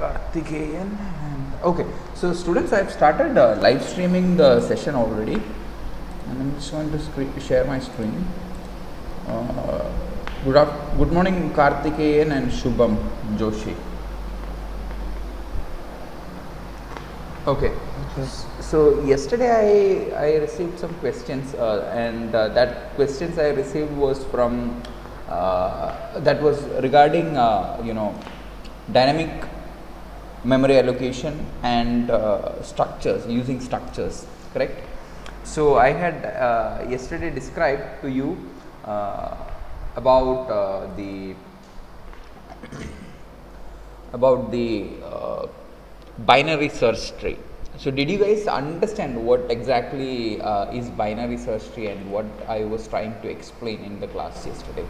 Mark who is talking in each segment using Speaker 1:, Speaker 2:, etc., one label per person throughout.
Speaker 1: Karthikeyan. And okay, so students, I've started live streaming the session already, and I'm just going to share my screen. Good morning, Karthikeyan and Shubham Joshi. Okay. So yesterday I received some questions, and that questions I received was from that was regarding dynamic memory allocation and structures, using structures, correct? So I had yesterday described to you about the binary search tree. So did you guys understand what exactly is binary search tree and what I was trying to explain in the class yesterday?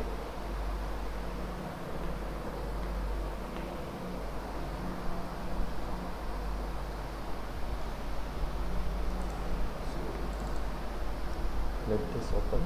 Speaker 1: Let this open.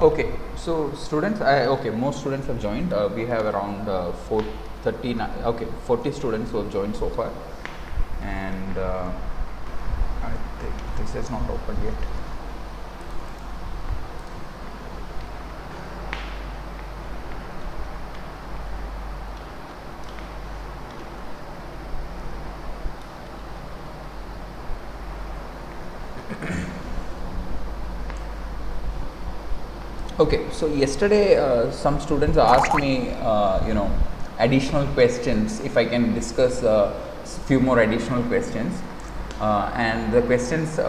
Speaker 1: Okay, so students, most students have joined. We have around 40 students who have joined so far, and I think this has not opened yet. Okay, so yesterday some students asked me, additional questions, if I can discuss few more additional questions, and the questions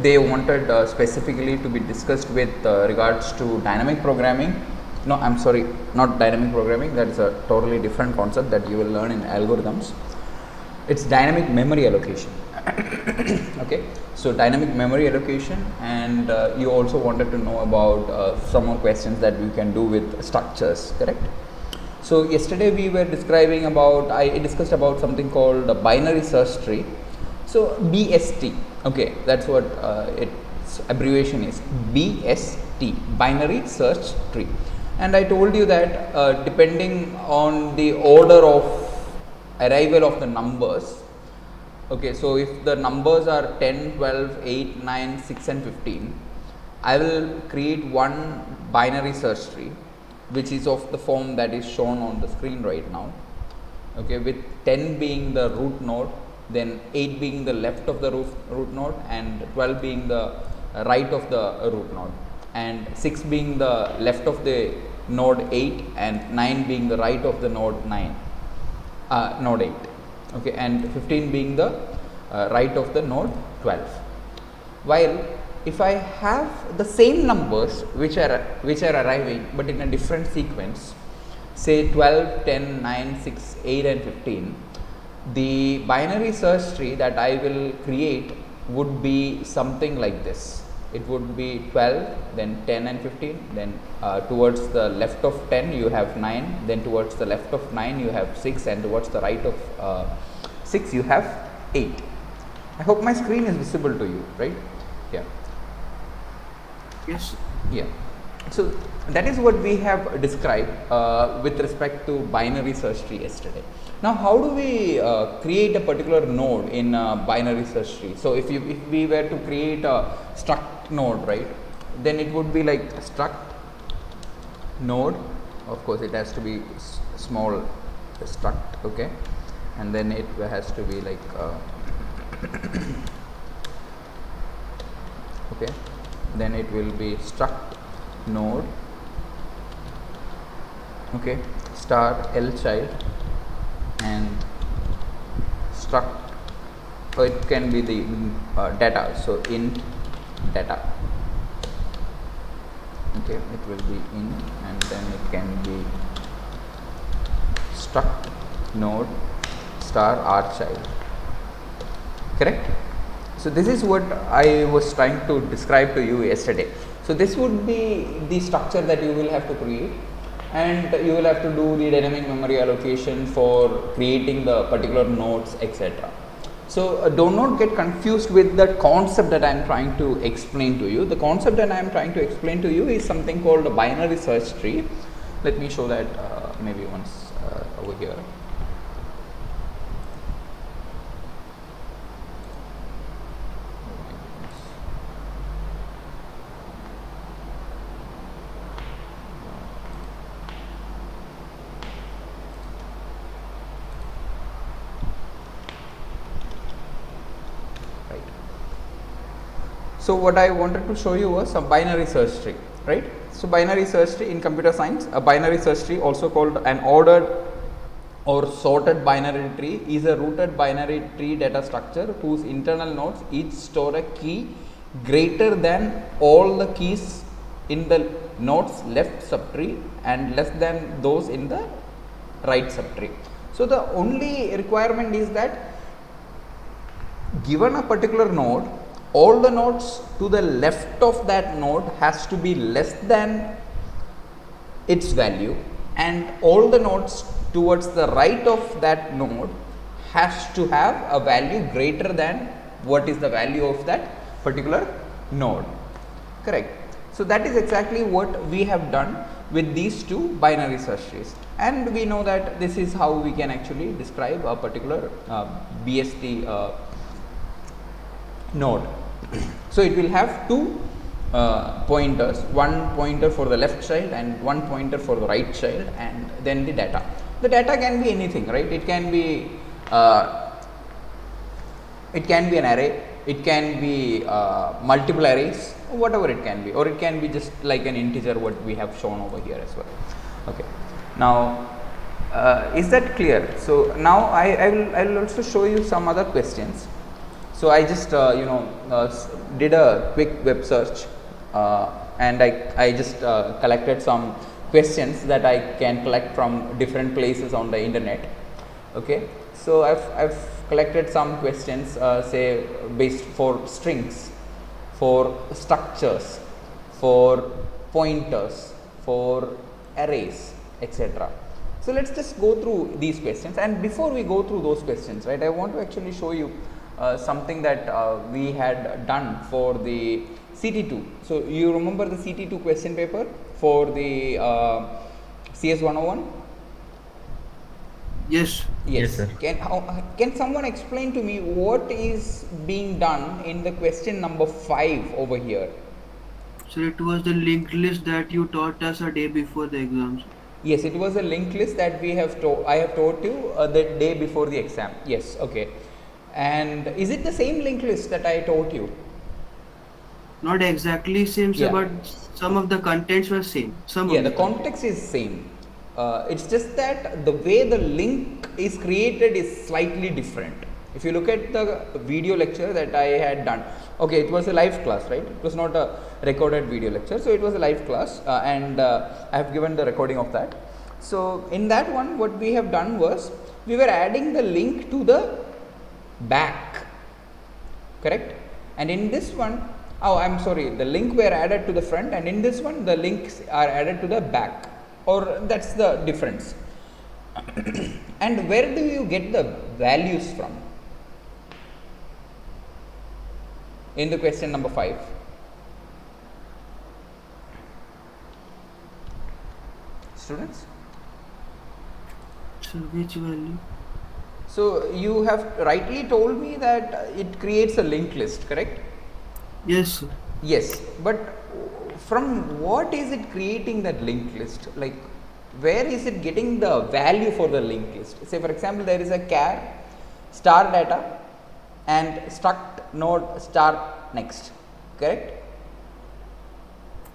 Speaker 1: they wanted specifically to be discussed with regards to dynamic programming. No, I'm sorry, not dynamic programming, that is a totally different concept that you will learn in algorithms. It's dynamic memory allocation. Okay, so dynamic memory allocation, and you also wanted to know about some more questions that you can do with structures, correct? So yesterday we were describing about, I discussed about something called a binary search tree. So BST, okay, that's what its abbreviation is, BST, binary search tree. And I told you that depending on the order of arrival of the numbers, okay, so if the numbers are 10, 12, 8, 9, 6 and 15, I will create one binary search tree which is of the form that is shown on the screen right now, okay, with 10 being the root node, then 8 being the left of the root node, and 12 being the right of the root node, and 6 being the left of the node 8, and 9 being the right of the node 8, okay, and 15 being the right of the node 12. While if I have the same numbers which are arriving but in a different sequence, say 12, 10, 9, 6, 8 and 15, the binary search tree that I will create would be something like this. It would be 12, then 10 and 15, then towards the left of 10 you have 9, then towards the left of 9 you have 6, and towards the right of 6 you have 8. I hope my screen is visible to you, right? Yeah.
Speaker 2: Yes.
Speaker 1: Yeah. So that is what we have described with respect to binary search tree yesterday. Now, how do we create a particular node in a binary search tree? So if we were to create a struct node, right, then it would be like struct node. Of course, it has to be small struct, okay, and then it has to be like okay, then it will be struct node, okay, star L child, and struct, or it can be the data, so int data, Okay, it will be int, and then it can be struct node star r child, correct? So this is what I was trying to describe to you yesterday. So this would be the structure that you will have to create, and you will have to do the dynamic memory allocation for creating the particular nodes, etc. So do not get confused with the concept that I am trying to explain to you. The concept that I am trying to explain to you is something called a binary search tree. Let me show that maybe once over here. So what I wanted to show you was a binary search tree, right? So binary search tree in computer science, a binary search tree, also called an ordered or sorted binary tree, is a rooted binary tree data structure whose internal nodes each store a key greater than all the keys in the node's left subtree and less than those in the right subtree. So the only requirement is that given a particular node, all the nodes to the left of that node has to be less than its value, and all the nodes towards the right of that node has to have a value greater than what is the value of that particular node, correct? So that is exactly what we have done with these two binary search trees, and we know that this is how we can actually describe a particular BST node. So it will have two pointers, one pointer for the left child and one pointer for the right child, and then the data. The data can be anything, right? It can be an array, it can be multiple arrays, whatever it can be, or it can be just like an integer, what we have shown over here as well. Okay. Now, is that clear? So now I will also show you some other questions. So I just did a quick web search, and I just collected some questions that I can collect from different places on the internet. Okay, so I've collected some questions, say based for strings, for structures, for pointers, for arrays, etc. So let's just go through these questions, and before we go through those questions, right, I want to actually show you something that we had done for the CT2. So you remember the CT2 question paper for the CS101?
Speaker 2: Yes.
Speaker 1: Yes.
Speaker 3: Sir.
Speaker 1: Can someone explain to me what is being done in the question number 5 over here?
Speaker 2: So it was the linked list that you taught us a day before the exams.
Speaker 1: Yes, it was a linked list that we have I have taught you the day before the exam. Yes, okay. And is it the same linked list that I taught you?
Speaker 2: Not exactly same, sir,
Speaker 1: Yeah.
Speaker 2: but some of the contents were same.
Speaker 1: Yeah, the context is same. It's just that the way the link is created is slightly different. If you look at the video lecture that I had done, okay, it was a live class, right? It was not a recorded video lecture, so it was a live class, and I have given the recording of that. So in that one, what we have done was we were adding the link to the back, correct? And in this one, oh, I'm sorry, the link were added to the front, and in this one the links are added to the back, or that's the difference. And where do you get the values from in the question number 5? Students?
Speaker 2: So which value?
Speaker 1: So you have rightly told me that it creates a linked list, correct?
Speaker 2: Yes, sir.
Speaker 1: Yes, but from what is it creating that linked list? Like, where is it getting the value for the linked list? Say for example, there is a char star data and struct node star next, correct?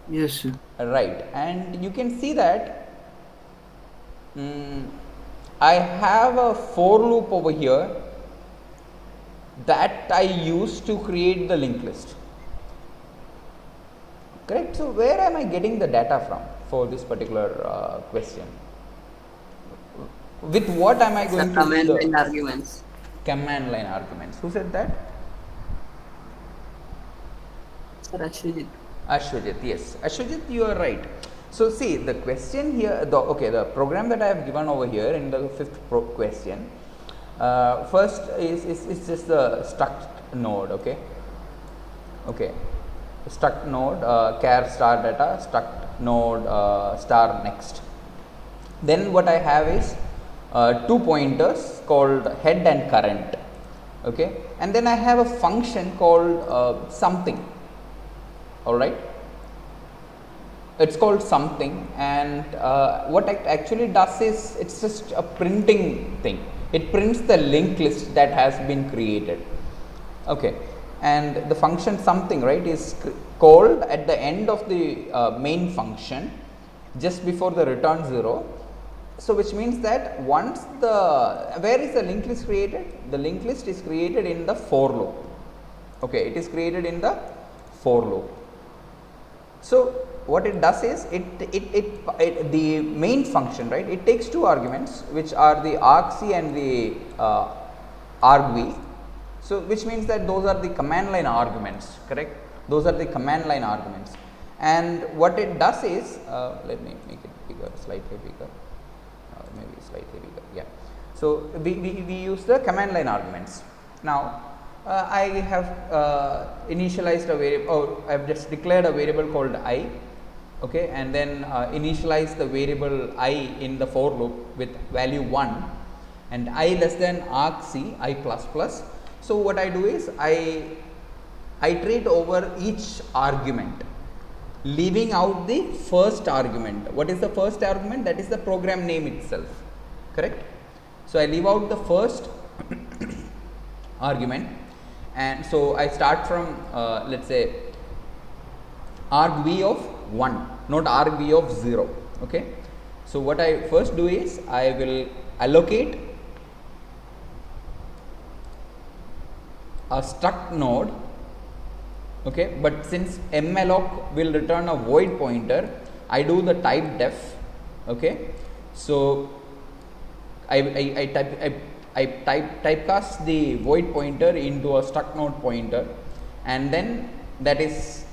Speaker 2: Yes, sir.
Speaker 1: Right, and you can see that I have a for loop over here that I use to create the linked list. correct? So where am I getting the data from for this particular question? With what am I
Speaker 2: Sir,
Speaker 1: going to do
Speaker 2: command line
Speaker 1: the
Speaker 2: arguments.
Speaker 1: command line arguments? Who said that?
Speaker 2: Sir, Ashwajit.
Speaker 1: Ashwajit, yes. Ashwajit, you are right. So see, the question here, the program that I have given over here in the fifth question, first is just the struct node, okay? Okay, struct node, char star data, struct node star next. Then what I have is two pointers called head and current, okay? And then I have a function called something, alright. It's called something, and what it actually does is it's just a printing thing. It prints the linked list that has been created, okay. And the function something, right, is called at the end of the main function just before the return 0. So which means that once where is the linked list created? The linked list is created in the for loop, okay. It is created in the for loop. So what it does is the main function, right, it takes two arguments which are the argc and the argv. So which means that those are the command line arguments, correct? Those are the command line arguments. And what it does is, let me make it bigger, slightly bigger, maybe slightly bigger, yeah. So we use the command line arguments. Now I have initialized a variable, or I have just declared a variable called I, okay, and then initialize the variable I in the for loop with value 1 and I less than argc I plus plus. So what I do is I iterate over each argument, leaving out the first argument. What is the first argument? That is the program name itself, correct? So I leave out the first argument, and so I start from let's say argv of 1, not argv of 0, okay. So what I first do is I will allocate a struct node, okay, but since malloc will return a void pointer, I do the type def, okay. So I typecast the void pointer into a struct node pointer, and then that is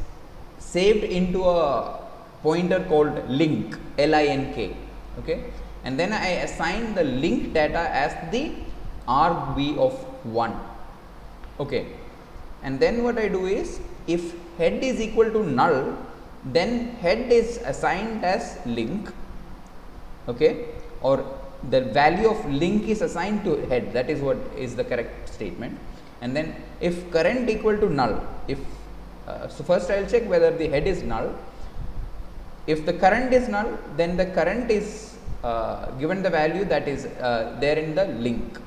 Speaker 1: saved into a pointer called link, link, okay, and then I assign the link data as the argv of 1, okay. And then what I do is if head is equal to null, then head is assigned as link, okay, or the value of link is assigned to head, that is what is the correct statement. And then if current equal to null, if so first I will check whether the head is null. If the current is null, then the current is given the value that is there in the link,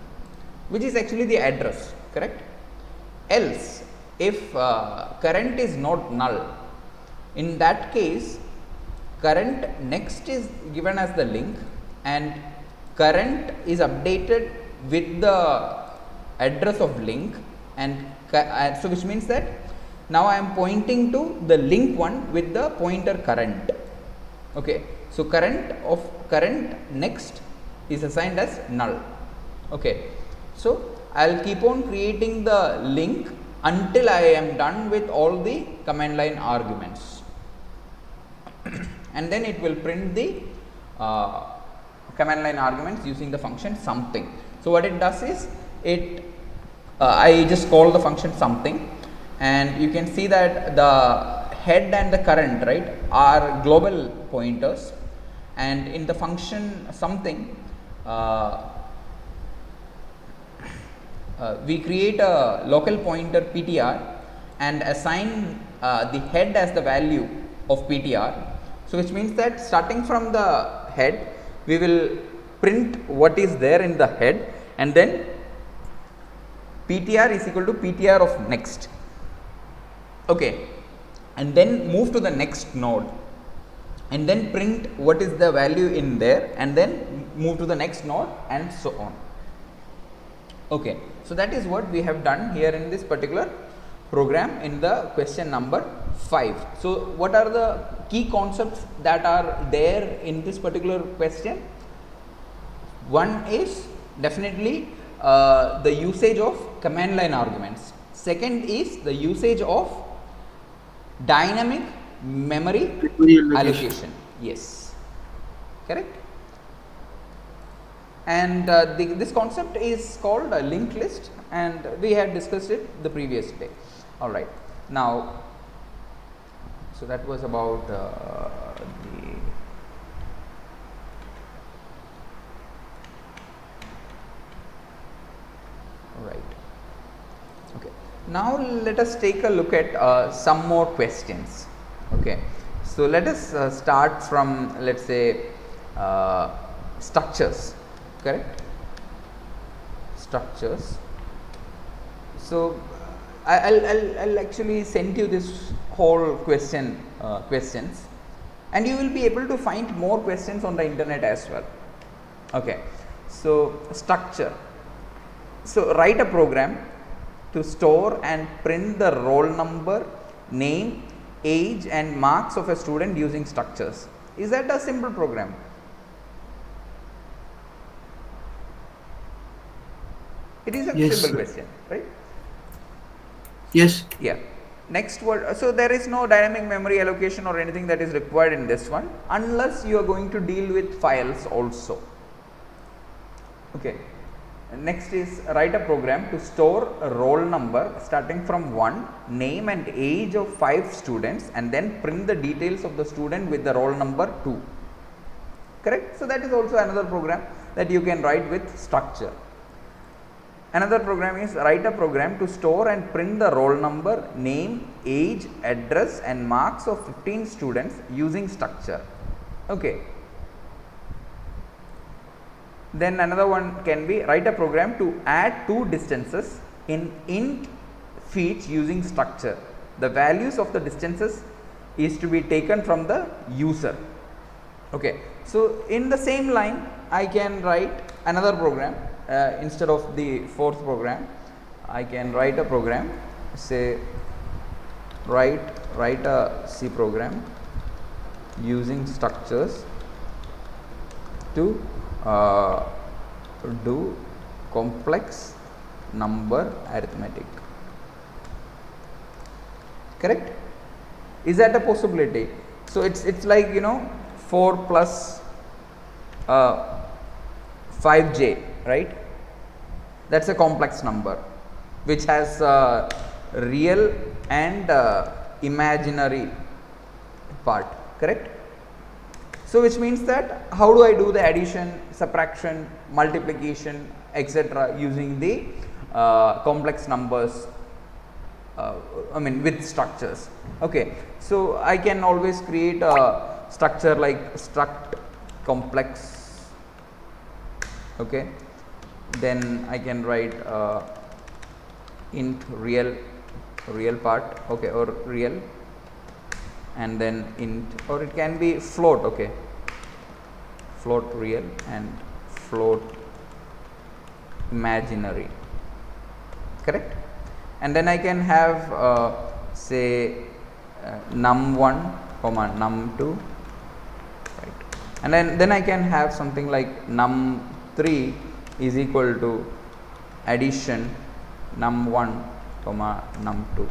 Speaker 1: which is actually the address, correct? Else if current is not null, in that case current next is given as the link and current is updated with the address of link, and so which means that now I am pointing to the link one with the pointer current, okay. So current next is assigned as null, okay. So I will keep on creating the link until I am done with all the command line arguments and then it will print the command line arguments using the function something. So what it does is I just call the function something, and you can see that the head and the current, right, are global pointers, and in the function something we create a local pointer ptr and assign the head as the value of ptr. So which means that starting from the head we will print what is there in the head, and then ptr is equal to ptr of next, okay, and then move to the next node and then print what is the value in there, and then move to the next node and so on, okay. So that is what we have done here in this particular program in the question number 5. So what are the key concepts that are there in this particular question? One is definitely the usage of command line arguments. Second is the usage of dynamic memory
Speaker 2: Memory allocation.
Speaker 1: allocation. Yes, correct. And this concept is called a linked list, and we had discussed it the previous day. All right, now, so that was about the right. Okay, now let us take a look at some more questions. Okay, so let us start from, let's say, structures, correct? Structures. So I'll actually send you this whole questions, and you will be able to find more questions on the internet as well. Okay, so structure. So write a program to store and print the roll number, name, age and marks of a student using structures. Is that a simple program? It is a
Speaker 2: Yes.
Speaker 1: simple question, right?
Speaker 2: Yes.
Speaker 1: Yeah. Next word. So there is no dynamic memory allocation or anything that is required in this one, unless you are going to deal with files also. Okay. Next is write a program to store a roll number starting from 1, name and age of 5 students, and then print the details of the student with the roll number 2. Correct? So that is also another program that you can write with structure. Another program is write a program to store and print the roll number, name, age, address and marks of 15 students using structure. Okay. Then another one can be write a program to add 2 distances in int feet using structure. The values of the distances is to be taken from the user. Okay. So in the same line I can write another program. Instead of the fourth program, I can write a program, say write a C program using structures to do complex number arithmetic. Correct? Is that a possibility? So it's like, you know, 4 plus 5j, right? That's a complex number which has real and imaginary part, correct? So which means that how do I do the addition, subtraction, multiplication, etc. using the complex numbers, I mean with structures. Okay, so I can always create a structure like struct complex. Okay, then I can write int real part, okay, or real, and then int, or it can be float, okay, float real and float imaginary, correct? And then I can have say num1 comma num2, right? And then I can have something like num3 is equal to addition num1 comma num2,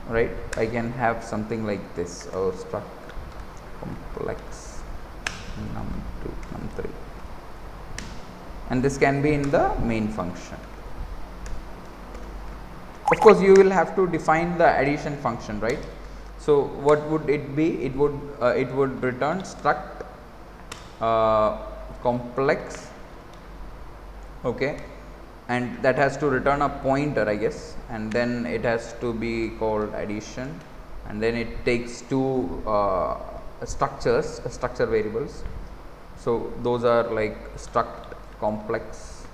Speaker 1: right? I can have something like this, or struct complex num2 num3, and this can be in the main function. Of course you will have to define the addition function, right? So what would it be? It would return struct complex, okay, and that has to return a pointer, I guess, and then it has to be called addition, and then it takes 2 structure variables. So those are like struct complex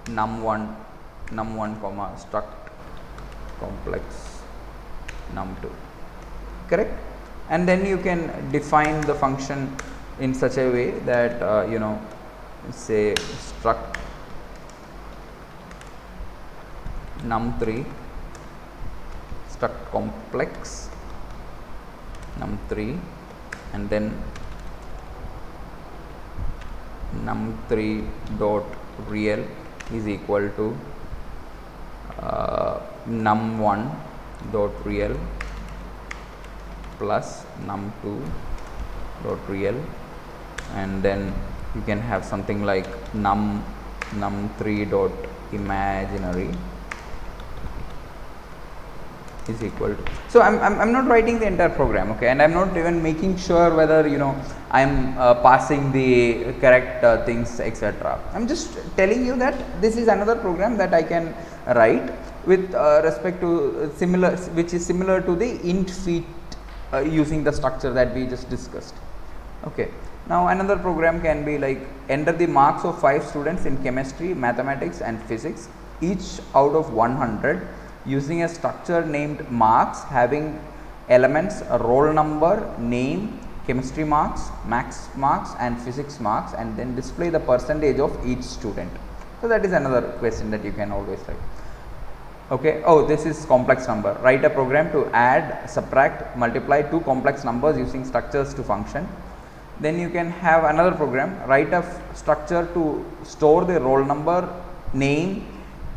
Speaker 1: num1 comma struct complex num2, correct? And then you can define the function in such a way that you know, say struct num3 struct complex num3 and then num3 dot real is equal to num1 dot real plus num2 dot real, and then you can have something like num3 dot imaginary is equal to. So I'm not writing the entire program, okay, and I'm not even making sure whether I'm passing the correct things, etc. I'm just telling you that this is another program that I can write with respect to similar, which is similar to the int feat using the structure that we just discussed. Okay. Now another program can be like enter the marks of 5 students in chemistry, mathematics and physics, each out of 100 using a structure named marks having elements roll number, name, chemistry marks, maths marks and physics marks, and then display the percentage of each student. So that is another question that you can always write. Okay. Oh, this is complex number. Write a program to add, subtract, multiply two complex numbers using structures to function. Then you can have another program, write a structure to store the roll number, name,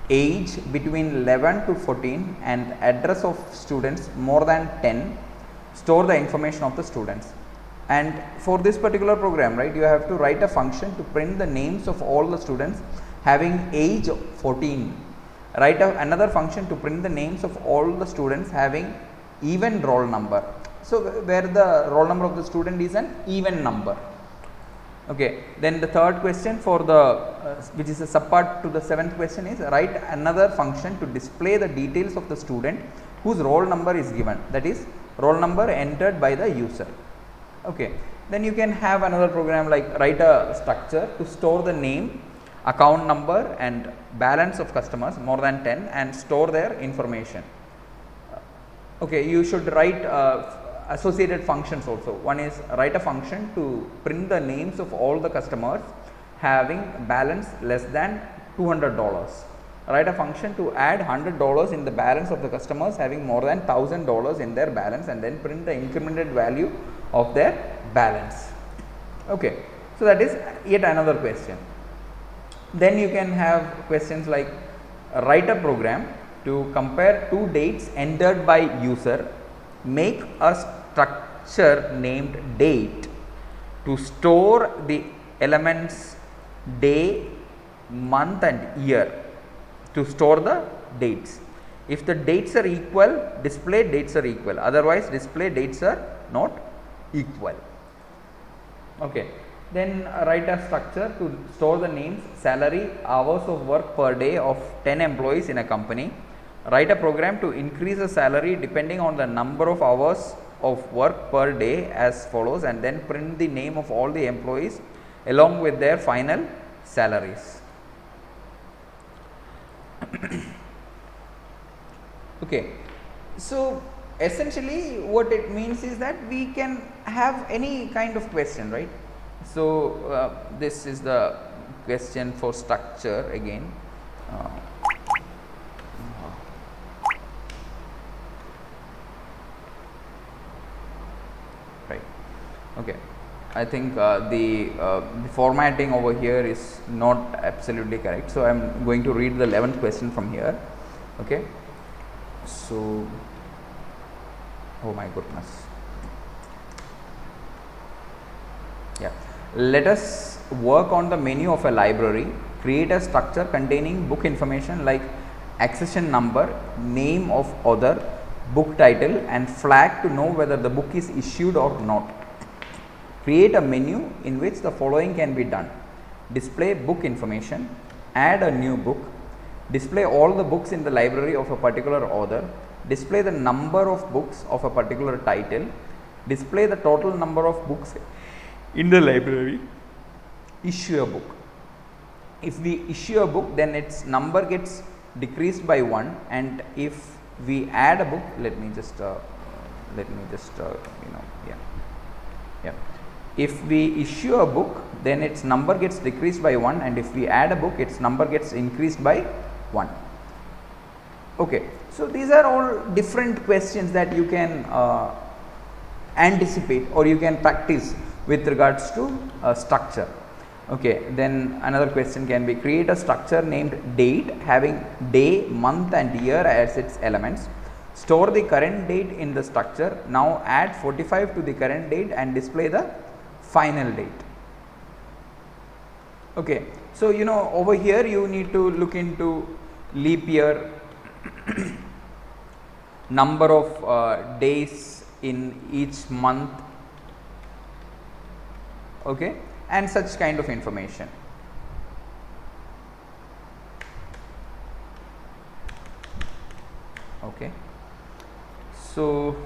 Speaker 1: age between 11 to 14 and address of students more than 10, store the information of the students. And for this particular program, right, you have to write a function to print the names of all the students having age 14. Write another function to print the names of all the students having even roll number. So where the roll number of the student is an even number. Okay. Then the third question for the which is a subpart to the 7th question is write another function to display the details of the student whose roll number is given, that is roll number entered by the user. Okay. Then you can have another program like write a structure to store the name, account number and balance of customers more than 10 and store their information. Okay, you should write associated functions also. One is write a function to print the names of all the customers having balance less than $200. Write a function to add $100 in the balance of the customers having more than $1,000 in their balance and then print the incremented value of their balance. Okay, so that is yet another question. Then you can have questions like write a program to compare two dates entered by user, make a structure named date to store the elements day, month and year to store the dates. If the dates are equal, display dates are equal, otherwise display dates are not equal. Okay. Then write a structure to store the names, salary, hours of work per day of 10 employees in a company. Write a program to increase the salary depending on the number of hours of work per day as follows, and then print the name of all the employees along with their final salaries. Okay. So essentially what it means is that we can have any kind of question, right? So this is the question for structure again. Right. Okay. I think the formatting over here is not absolutely correct. So I am going to read the 11th question from here. Okay. So, oh my goodness. Yeah. Let us work on the menu of a library. Create a structure containing book information like accession number, name of author, book title and flag to know whether the book is issued or not. Create a menu in which the following can be done: display book information, add a new book, display all the books in the library of a particular author, display the number of books of a particular title, display the total number of books in the library, issue a book. If we issue a book, then its number gets decreased by 1, and if we add a book, let me just if we issue a book, then its number gets decreased by 1, and if we add a book, its number gets increased by 1. Okay, so these are all different questions that you can anticipate or you can practice with regards to structure. Okay, then another question can be: create a structure named date having day, month and year as its elements. Store the current date in the structure. Now add 45 to the current date and display the final date. Okay, so over here you need to look into leap year, number of days in each month, okay, and such kind of information. Okay, so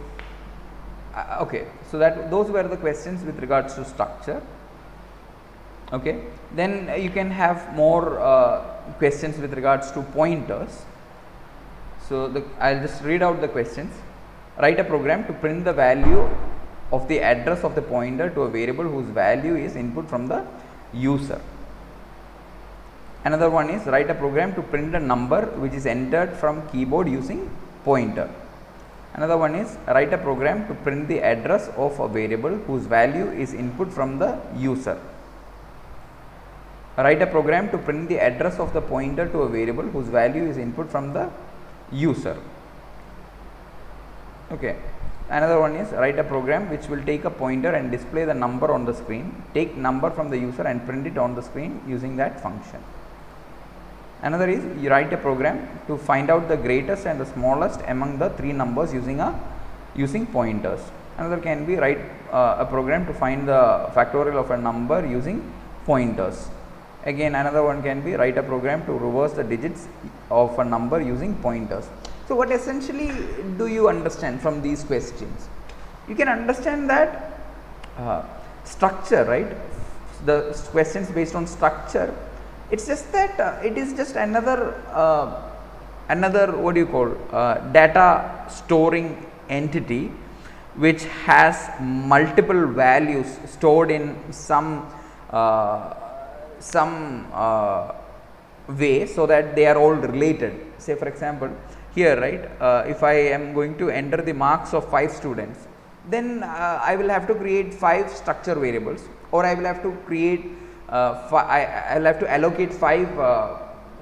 Speaker 1: okay, so that those were the questions with regards to structure. Okay, then you can have more questions with regards to pointers. So I'll just read out the questions. Write a program to print the value of the address of the pointer to a variable whose value is input from the user. Another one is write a program to print a number which is entered from keyboard using pointer. Another one is write a program to print the address of a variable whose value is input from the user. Write a program to print the address of the pointer to a variable whose value is input from the user. Okay. Another one is write a program which will take a pointer and display the number on the screen, take number from the user and print it on the screen using that function. Another is you write a program to find out the greatest and the smallest among the three numbers using pointers. Another can be write a program to find the factorial of a number using pointers. Again, another one can be write a program to reverse the digits of a number using pointers. So what essentially do you understand from these questions? You can understand that structure, right? The questions based on structure, it's just that it is just another what do you call data storing entity which has multiple values stored in some way so that they are all related. Say for example, here, right, if I am going to enter the marks of 5 students, then I will have to create 5 structure variables, or I will have to create I will have to allocate 5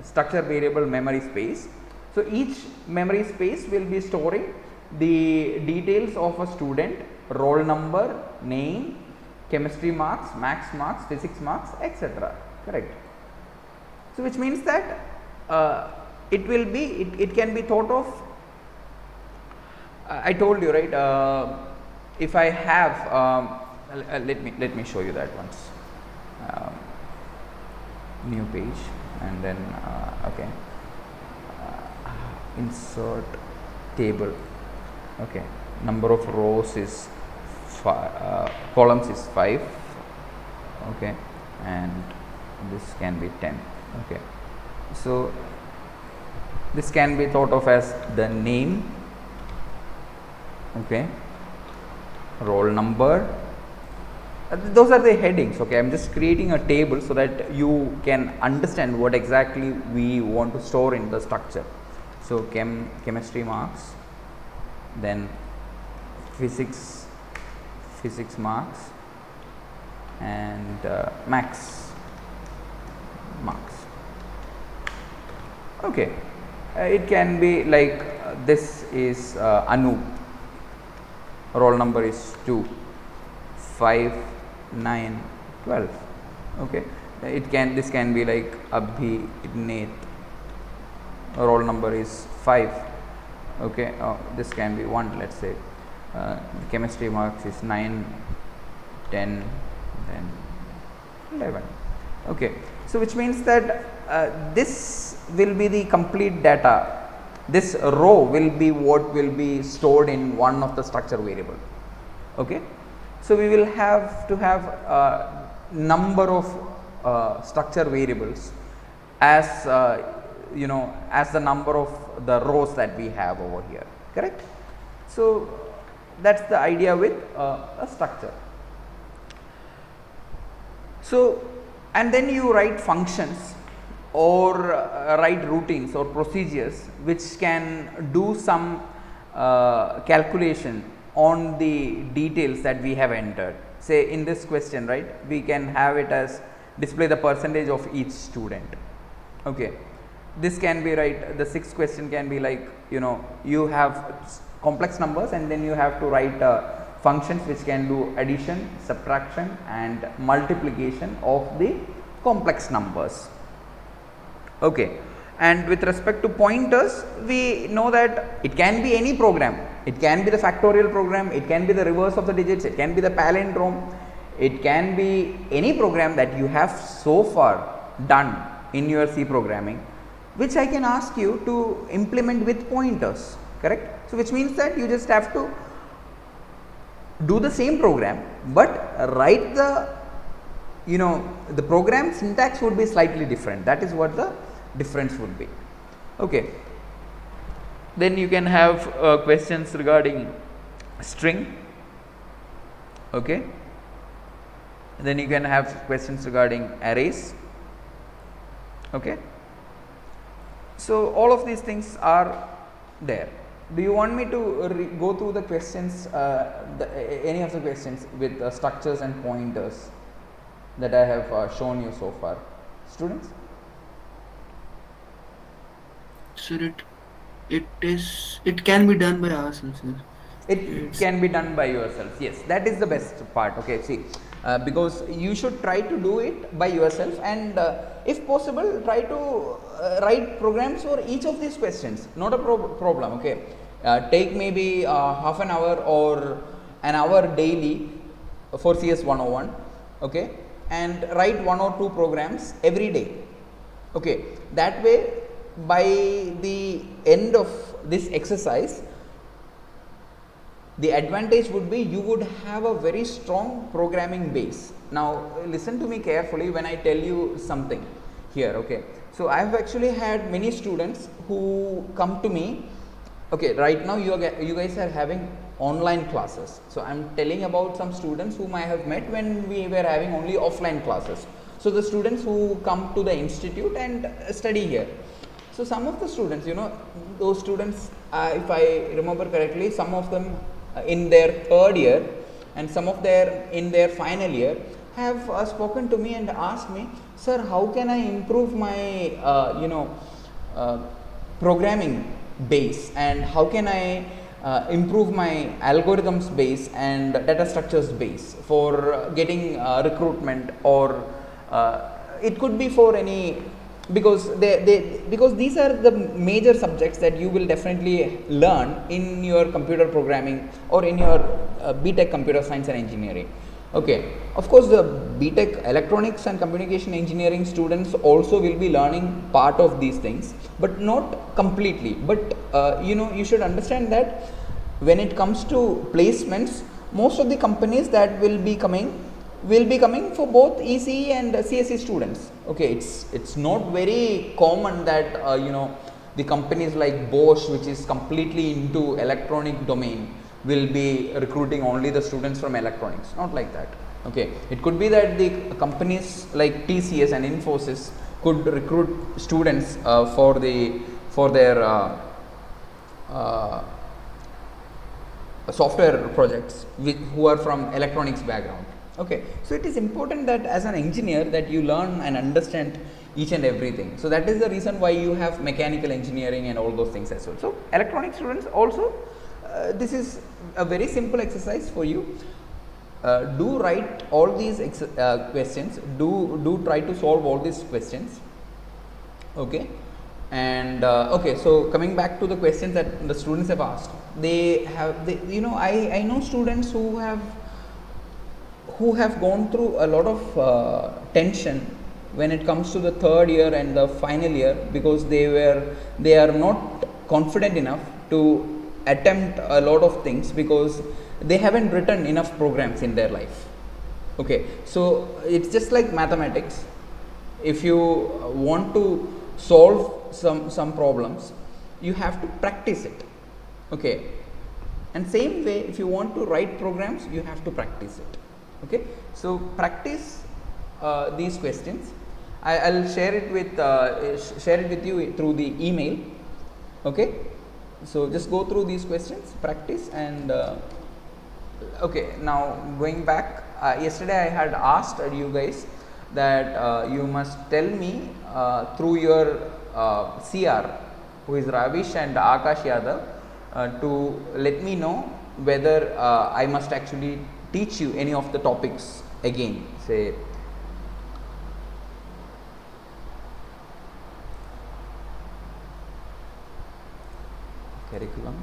Speaker 1: structure variable memory space. So each memory space will be storing the details of a student, roll number, name, chemistry marks, maths marks, physics marks, etc. Correct. So which means that it can be thought of, I told you, right, if I have let me show you that once. New page, and then okay, insert table. Okay, number of rows is columns is 5. Okay, and this can be 10. Okay, so this can be thought of as the name, okay, roll number. Those are the headings. Okay, I am just creating a table so that you can understand what exactly we want to store in the structure. So chemistry marks, then physics marks, and maths marks. Okay, it can be like this is Anu, roll number is 2, 5, 9, 12. Okay, this can be like Abhineth, roll number is 5. Okay, this can be 1, let's say. Chemistry marks is 9, 10, then 11. Okay, so which means that this will be the complete data. This row will be what will be stored in one of the structure variable. Okay, so we will have to have number of structure variables as as the number of the rows that we have over here. Correct. So that's the idea with a structure. So and then you write functions or write routines or procedures which can do some calculation on the details that we have entered. Say in this question, right, we can have it as display the percentage of each student. Okay, this can be, right, the sixth question can be like, you have complex numbers and then you have to write functions which can do addition, subtraction and multiplication of the complex numbers. Okay, and with respect to pointers, we know that it can be any program. It can be the factorial program, it can be the reverse of the digits, it can be the palindrome, it can be any program that you have so far done in your C programming, which I can ask you to implement with pointers, correct? So which means that you just have to do the same program, but write the the program syntax would be slightly different. That is what the difference would be. Okay, then you can have questions regarding string. Okay, then you can have questions regarding arrays. Okay, so all of these things are there. Do you want me to go through the questions, any of the questions with structures and pointers that I have shown you so far, students?
Speaker 2: Sir, it can be done by ourselves, sir.
Speaker 1: It can be done by yourself. Yes, that is the best part. Okay, see, because you should try to do it by yourself, and if possible, try to write programs for each of these questions. Not a problem. Okay, take maybe half an hour or an hour daily for CS101. Okay, and write 1 or 2 programs every day. Okay, that way by the end of this exercise, the advantage would be you would have a very strong programming base. Now listen to me carefully when I tell you something here. Okay, so I have actually had many students who come to me. Okay, right now you guys are having online classes, so I am telling about some students whom I have met when we were having only offline classes. So the students who come to the institute and study here. So some of the students, those students, if I remember correctly, some of them in their third year and some of in their final year have spoken to me and asked me, sir, how can I improve my programming base, and how can I improve my algorithms base and data structures base for getting recruitment, or it could be for any, because because these are the major subjects that you will definitely learn in your computer programming or in your BTech computer science and engineering. Okay, of course the BTech electronics and communication engineering students also will be learning part of these things, but not completely. But you should understand that when it comes to placements, most of the companies that will be coming for both ECE and CSE students. Okay, it's not very common that the companies like Bosch, which is completely into electronic domain, will be recruiting only the students from electronics. Not like that. Okay, it could be that the companies like TCS and Infosys could recruit students for their software projects who are from electronics background. Okay, so it is important that as an engineer that you learn and understand each and everything. So that is the reason why you have mechanical engineering and all those things as well. So electronic students also, this is a very simple exercise for you. Do write all these questions. Do try to solve all these questions. Okay, and okay, so coming back to the questions that the students have asked, I know students who have gone through a lot of tension when it comes to the third year and the final year, because they are not confident enough to attempt a lot of things because they haven't written enough programs in their life. Okay, so it's just like mathematics. If you want to solve some problems, you have to practice it. Okay, and same way, if you want to write programs, you have to practice it. Okay, so practice these questions, I'll share it with you through the email. Okay, so just go through these questions, practice, and okay. Now going back, yesterday I had asked you guys that you must tell me through your CR, who is Ravish and Akash Yadav, to let me know whether I must actually teach you any of the topics again. Say curriculum.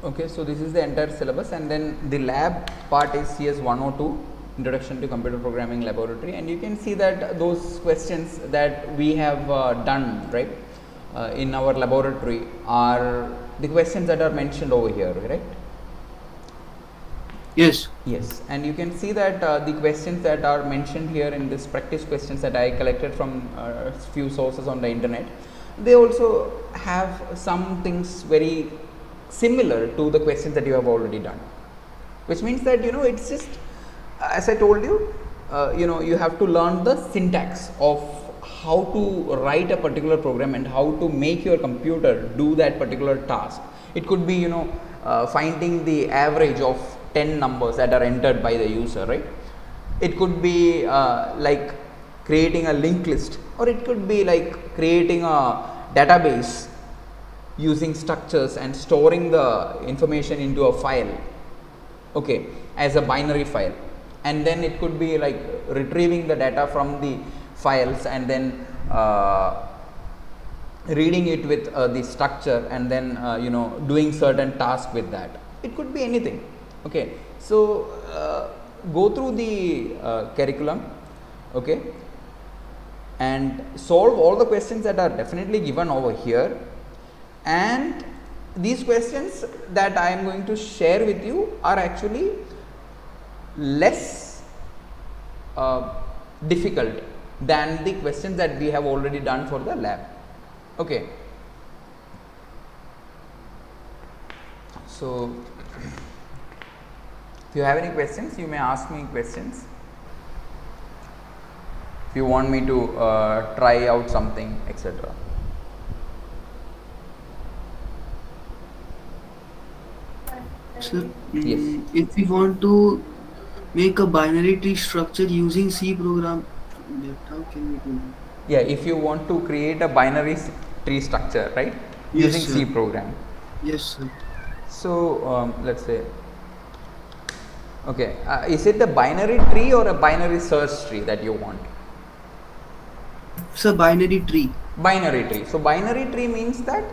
Speaker 1: Okay, so this is the entire syllabus, and then the lab part is CS102, Introduction to Computer Programming Laboratory, and you can see that those questions that we have done, right, in our laboratory are the questions that are mentioned over here, right?
Speaker 2: Yes.
Speaker 1: Yes, and you can see that the questions that are mentioned here in this practice questions that I collected from few sources on the internet, they also have some things very similar to the questions that you have already done, which means that it's just as I told you, you have to learn the syntax of how to write a particular program and how to make your computer do that particular task. It could be finding the average of 10 numbers that are entered by the user, right? It could be like creating a linked list, or it could be like creating a database using structures and storing the information into a file, okay, as a binary file, and then it could be like retrieving the data from the files and then reading it with the structure, and then doing certain tasks with that. It could be anything. Okay, so go through the curriculum, okay, and solve all the questions that are definitely given over here. And these questions that I am going to share with you are actually less difficult than the questions that we have already done for the lab. Okay, so if you have any questions, you may ask me questions. If you want me to try out something, etc.
Speaker 2: Sir,
Speaker 1: Yes.
Speaker 2: if we want to make a binary tree structure using C program, that how can we do that?
Speaker 1: Yeah, if you want to create a binary tree structure, right,
Speaker 2: Yes,
Speaker 1: using C
Speaker 2: sir.
Speaker 1: program.
Speaker 2: Yes, sir.
Speaker 1: So let's say, okay, is it a binary tree or a binary search tree that you want?
Speaker 2: It's a binary tree.
Speaker 1: Binary tree. So binary tree means that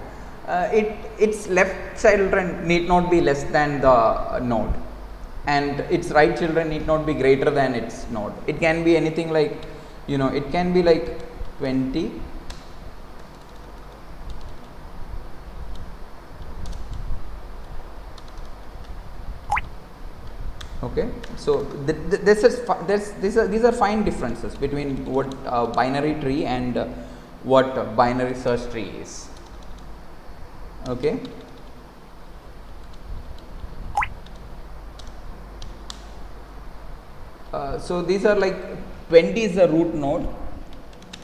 Speaker 1: its left children need not be less than the node, and its right children need not be greater than its node. It can be anything like, it can be like 20, okay. So these are fine differences between what binary tree and what binary search tree is. Okay, so these are like 20 is the root node,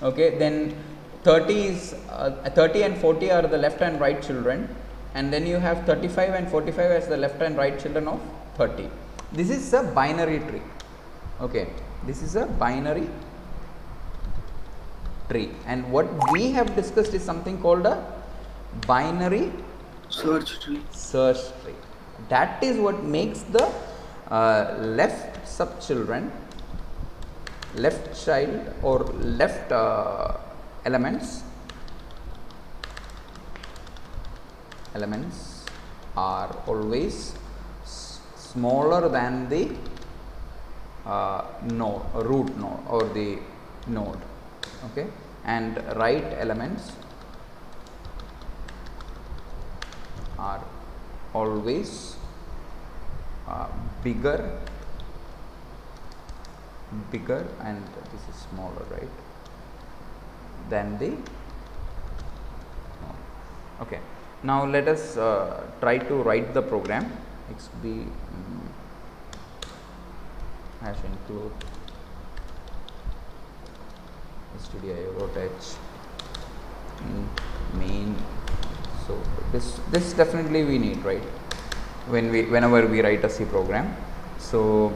Speaker 1: okay, then 30 is 30 and 40 are the left and right children, and then you have 35 and 45 as the left and right children of 30. This is a binary tree. Okay, this is a binary tree, and what we have discussed is something called a binary
Speaker 2: Search tree.
Speaker 1: search tree. That is what makes the left subchildren, left child or left elements are always smaller than the node, root node or the node, okay, and right elements are always bigger, and this is smaller, right, than the node. Okay, Now let us try to write the program. xb hash include stdio.h main. So this definitely we need, right, whenever we write a C program. So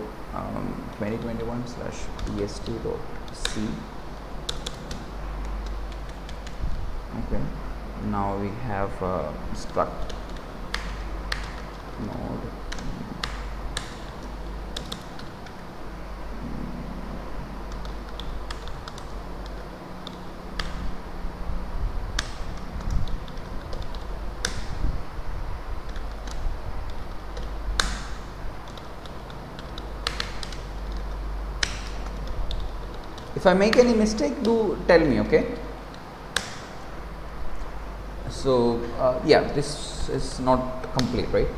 Speaker 1: 2021/est.c. Okay, now we have struct node if I make any mistake, do tell me, okay? So yeah, this is not complete, right?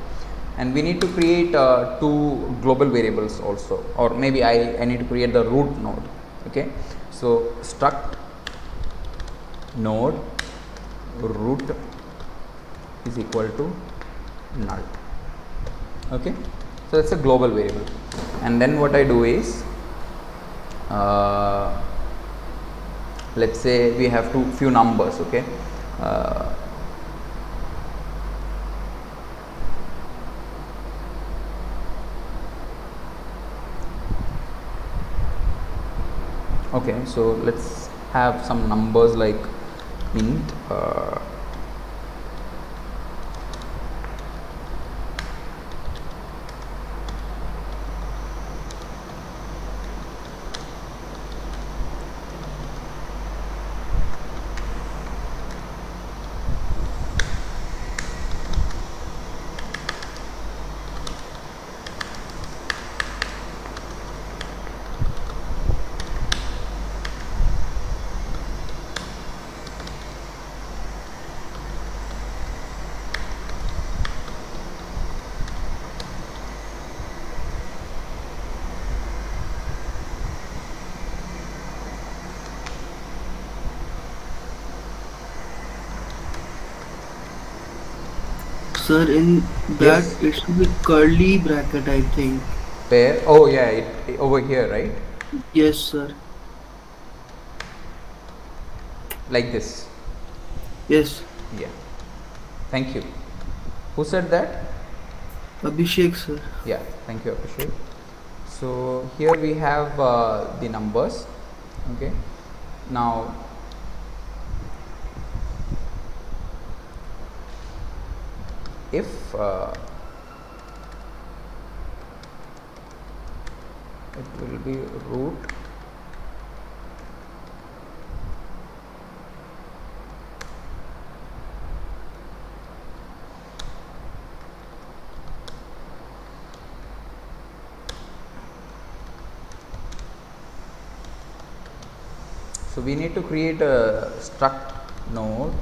Speaker 1: And we need to create two global variables also, or maybe I need to create the root node. Okay, so struct node root is equal to null. Okay, so that's a global variable. And then what I do is, let's say we have few numbers. Okay, okay, so let's have some numbers like int
Speaker 2: Sir, in that
Speaker 1: yes,
Speaker 2: it should be curly bracket, I think.
Speaker 1: pair. Oh yeah, over here, right?
Speaker 2: Yes, sir.
Speaker 1: Like this.
Speaker 2: Yes.
Speaker 1: Yeah, thank you. Who said that?
Speaker 2: Abhishek, sir.
Speaker 1: Yeah, thank you, Abhishek. So here we have the numbers. Okay, now if it will be root so we need to create a struct node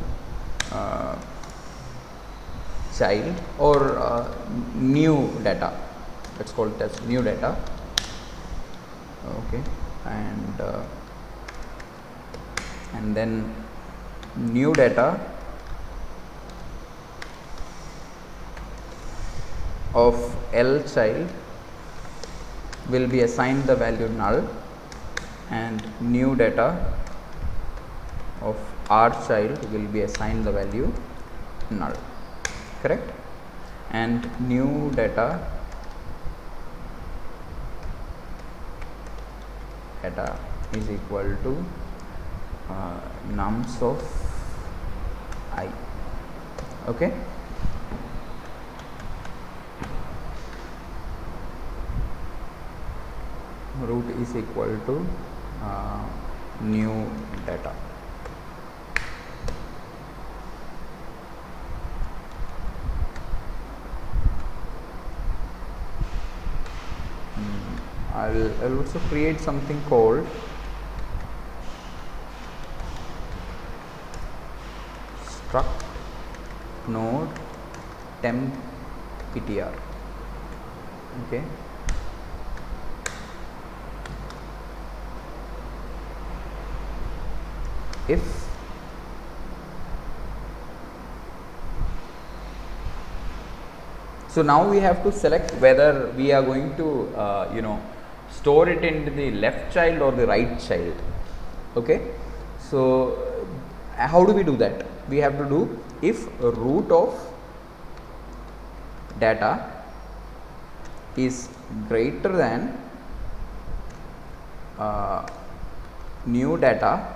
Speaker 1: child or new data. Let's call it as new data. Okay, and then new data of L child will be assigned the value null, and new data of R child will be assigned the value null, correct? And new data is equal to nums of I. Okay, root is equal to new data. I'll also create something called struct node temp ptr. Okay, if So now we have to select whether we are going to store it into the left child or the right child. Okay, so how do we do that? We have to do if root of data is greater than new data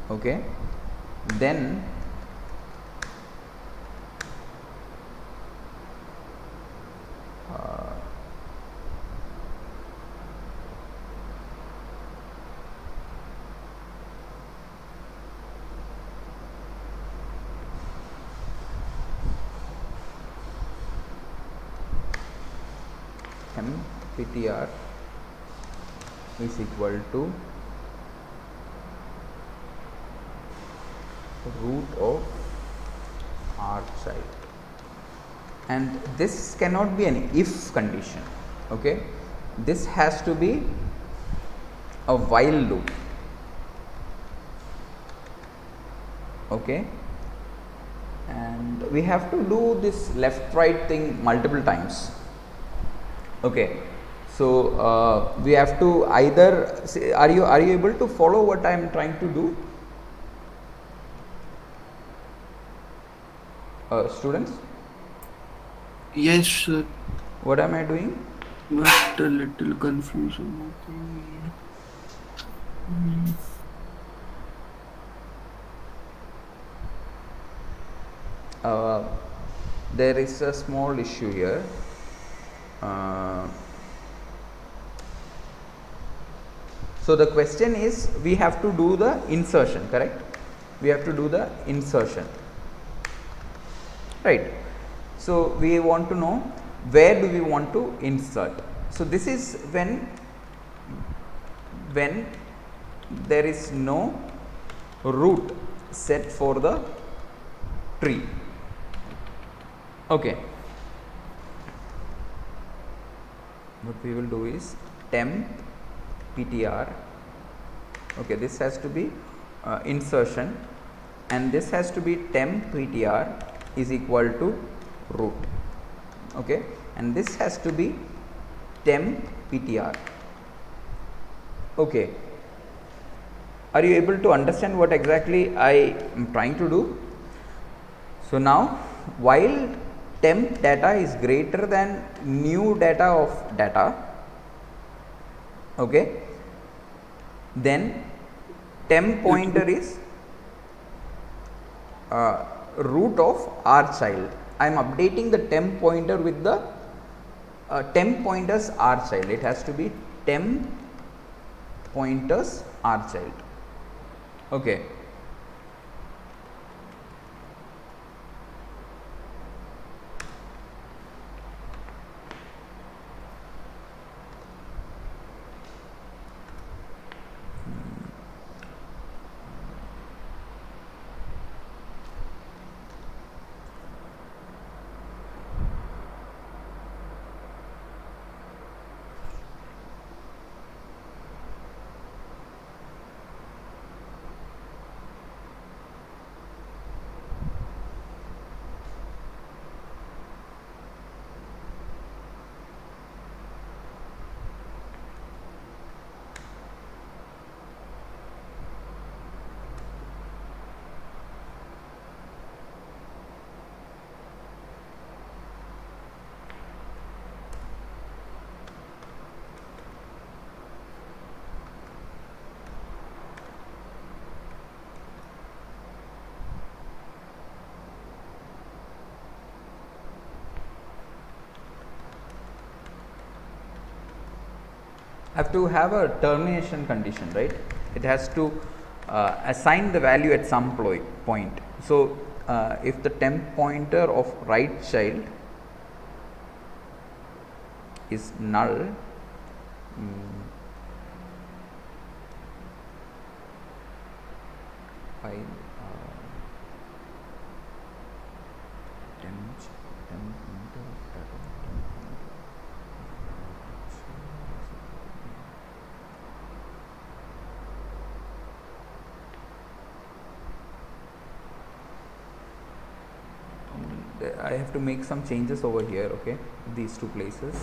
Speaker 1: okay, then MPTR is equal to root of R child, and this cannot be an if condition. Okay, this has to be a while loop. Okay, and we have to do this left right thing multiple times. Okay, so we have to either say, are you able to follow what I am trying to do, students?
Speaker 2: Yes, sir.
Speaker 1: What am I doing?
Speaker 2: But a little confusion.
Speaker 1: There is a small issue here. So the question is, we have to do the insertion, correct? We have to do the insertion, right? So we want to know where do we want to insert. So this is when there is no root set for the tree. Okay, what we will do is temp ptr. Okay, this has to be insertion, and this has to be temp ptr is equal to root. Okay, and this has to be temp ptr. Okay, are you able to understand what exactly I am trying to do? So now, while temp data is greater than new data of data, okay, then temp pointer is root of R child. I am updating the temp pointer with the temp pointers R child. It has to be temp pointers R child. Okay. Have to have a termination condition, right? It has to assign the value at some point. So if the temp pointer of right child is null, by temp pointer of data, I have to make some changes over here. Okay, these two places.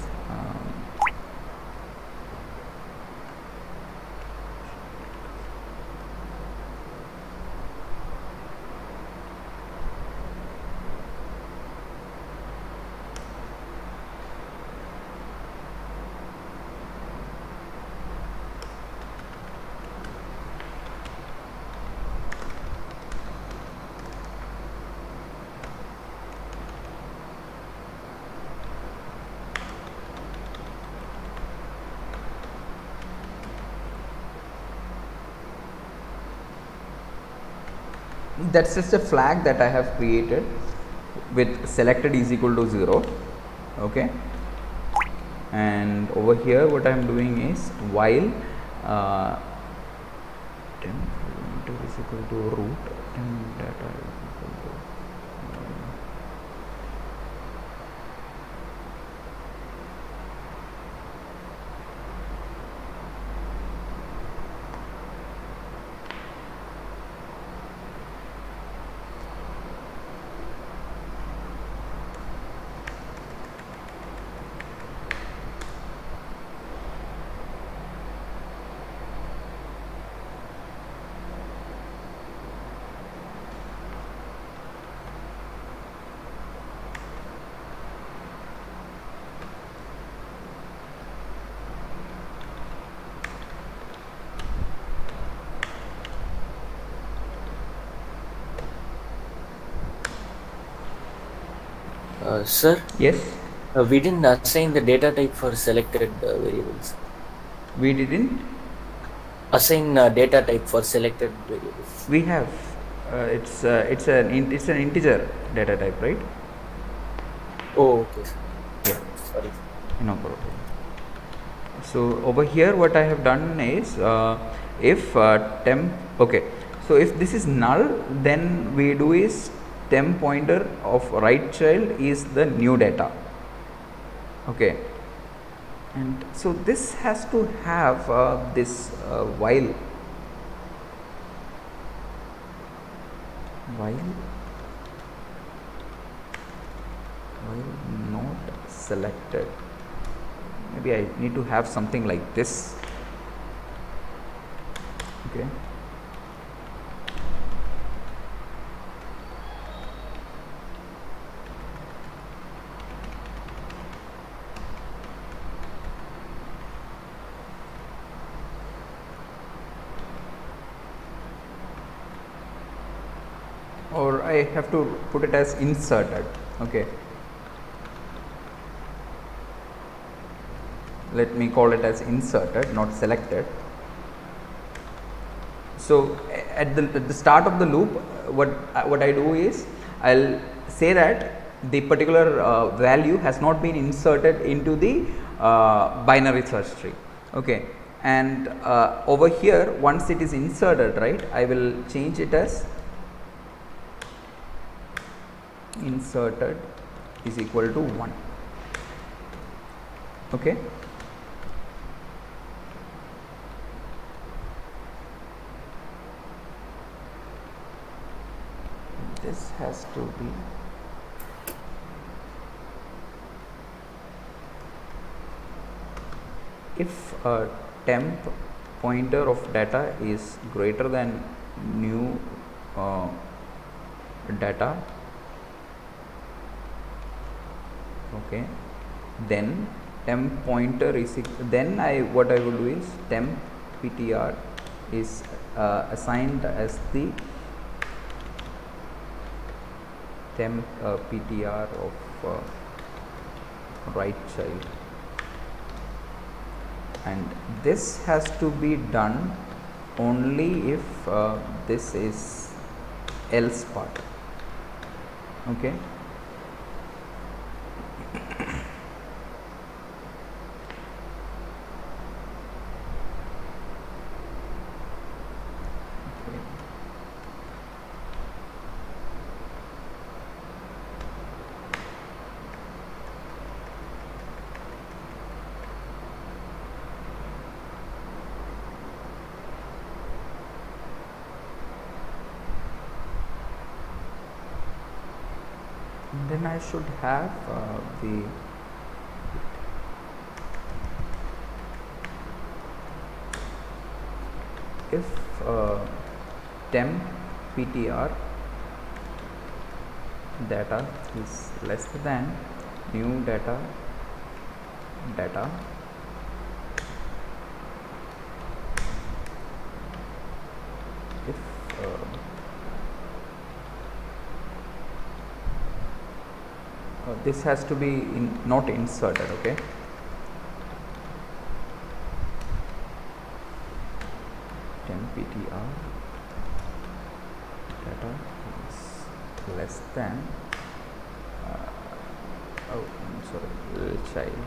Speaker 1: That's just a flag that I have created with selected is equal to 0. Okay, and over here what I am doing is while temp pointer is equal to root and data is equal to
Speaker 3: Sir,
Speaker 1: yes,
Speaker 3: we didn't assign the data type for selected variables.
Speaker 1: we didn't.
Speaker 3: Assign data type for selected variables.
Speaker 1: We have it's an integer data type, right?
Speaker 3: Oh, okay, sir.
Speaker 1: Yeah,
Speaker 3: Sorry.
Speaker 1: no problem. So over here what I have done is if temp, okay, so if this is null, then we do is temp pointer of right child is the new data. Okay, and so this has to have this while not selected. Maybe I need to have something like this. Okay, or I have to put it as inserted. Okay, let me call it as inserted, not selected. So at the start of the loop, what I do is I'll say that the particular value has not been inserted into the binary search tree. Okay, and over here once it is inserted, right, I will change it as inserted is equal to 1. Okay, this has to be if a temp pointer of data is greater than new data, okay, then temp pointer is then what I will do is temp ptr is assigned as the temp ptr of right child, and this has to be done only if this is else part. Okay, then I should have the if temp ptr data is less than new data if this has to be not inserted. Okay, temp ptr data is less than oh I'm sorry, child.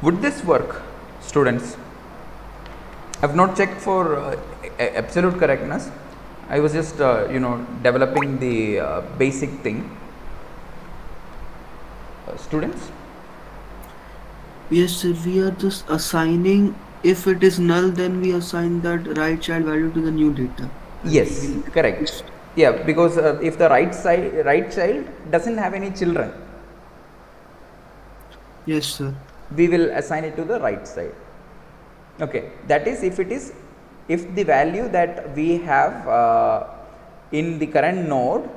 Speaker 1: Would this work, students? I have not checked for absolute correctness. I was just developing the basic thing. Students?
Speaker 2: Yes, sir. We are just assigning. If it is null, then we assign that right child value to the new data. And
Speaker 1: Yes,
Speaker 2: we will
Speaker 1: correct.
Speaker 2: just-
Speaker 1: Yeah, because if the right child doesn't have any children,
Speaker 2: Yes, sir.
Speaker 1: we will assign it to the right side. Okay, that is if the value that we have in the current node,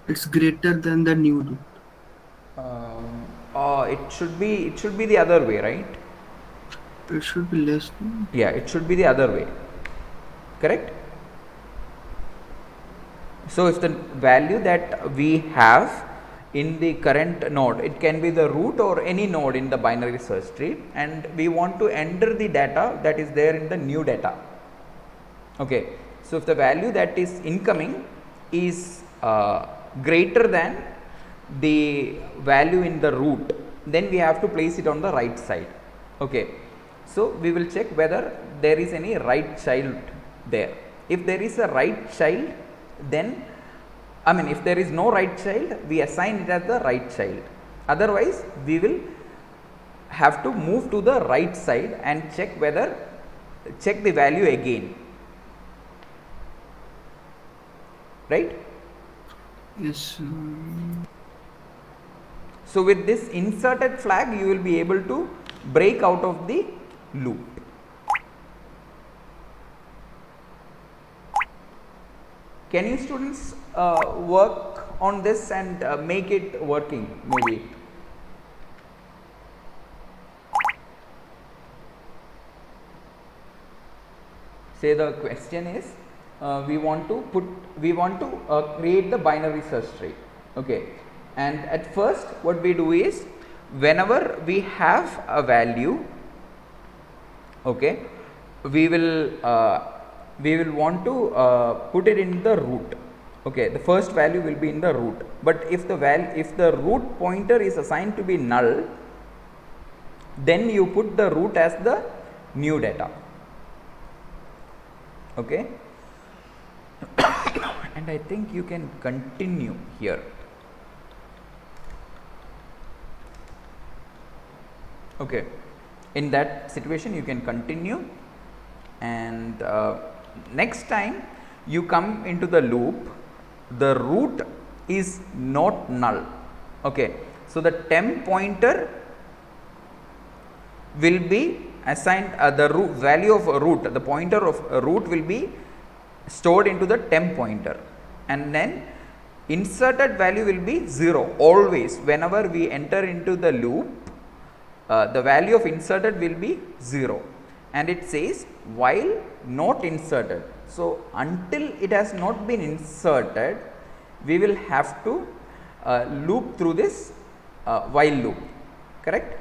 Speaker 2: It's greater than the new root.
Speaker 1: it should be the other way, right?
Speaker 2: It should be less than.
Speaker 1: Yeah, it should be the other way, correct? So if the value that we have in the current node, it can be the root or any node in the binary search tree, and we want to enter the data that is there in the new data. Okay, so if the value that is incoming is greater than the value in the root, then we have to place it on the right side. Okay, so we will check whether there is any right child there. If there is a right child, then if there is no right child, we assign it as the right child. Otherwise, we will have to move to the right side and check the value again, right?
Speaker 2: Yes.
Speaker 1: So with this inserted flag, you will be able to break out of the loop. Can you students work on this and make it working maybe? Say the question is we want to create the binary search tree. Okay, and at first what we do is, whenever we have a value, okay, we will want to put it in the root. Okay, the first value will be in the root, but if the root pointer is assigned to be null, then you put the root as the new data. Okay, and I think you can continue here. Okay, in that situation you can continue, and next time you come into the loop, the root is not null. Okay, so the temp pointer will be assigned the value of a root, the pointer of a root will be stored into the temp pointer, and then inserted value will be 0 always. Whenever we enter into the loop, the value of inserted will be 0, and it says while not inserted. So until it has not been inserted, we will have to loop through this while loop, correct?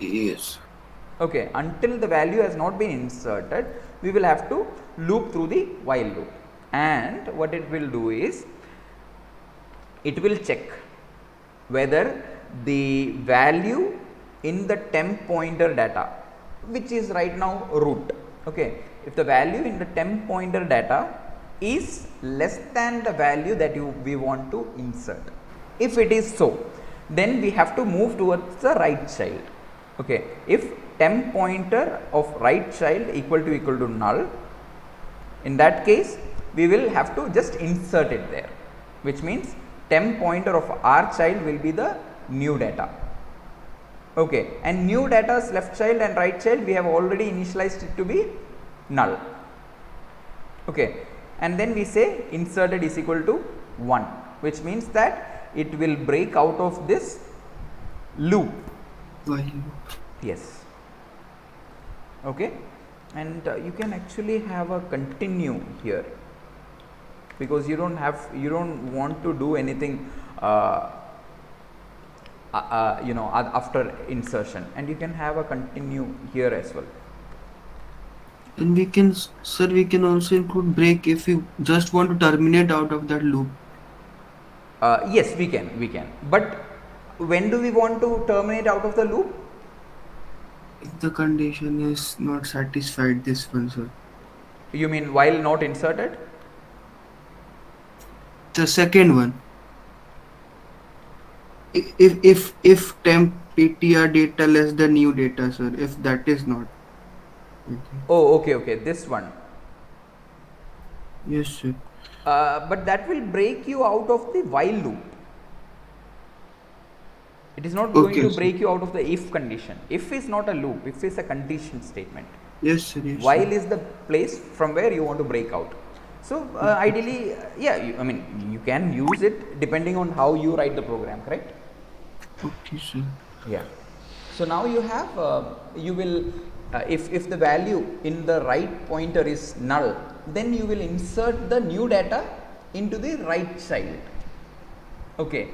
Speaker 2: Yes.
Speaker 1: Okay, until the value has not been inserted, we will have to loop through the while loop, and what it will do is it will check whether the value in the temp pointer data, which is right now root, okay, if the value in the temp pointer data is less than the value that we want to insert. If it is so, then we have to move towards the right child. Okay, if temp pointer of right child equal to null, in that case we will have to just insert it there, which means temp pointer of our child will be the new data. Okay, and new data's left child and right child we have already initialized it to be null. Okay, and then we say inserted is equal to 1, which means that it will break out of this loop.
Speaker 2: While loop.
Speaker 1: Yes. Okay, and you can actually have a continue here, because you don't want to do anything after insertion, and you can have a continue here as well.
Speaker 2: And we can, sir, we can also include break if we just want to terminate out of that loop.
Speaker 1: Yes, we can, but when do we want to terminate out of the loop?
Speaker 2: If the condition is not satisfied, this one, sir.
Speaker 1: You mean while not inserted?
Speaker 2: The second one. If temp ptr data less than new data, sir, if that is not. Okay.
Speaker 1: Oh, okay, this one.
Speaker 2: Yes, sir.
Speaker 1: But that will break you out of the while loop. It is not going
Speaker 2: Okay,
Speaker 1: to
Speaker 2: sir.
Speaker 1: break you out of the if condition. If is not a loop, if is a condition statement.
Speaker 2: Yes, sir. Yes,
Speaker 1: While
Speaker 2: sir.
Speaker 1: is the place from where you want to break out. So ideally, yeah, you can use it depending on how you write the program, correct?
Speaker 2: Okay, sir.
Speaker 1: Yeah. So now you have you will if the value in the right pointer is null, then you will insert the new data into the right child. Okay,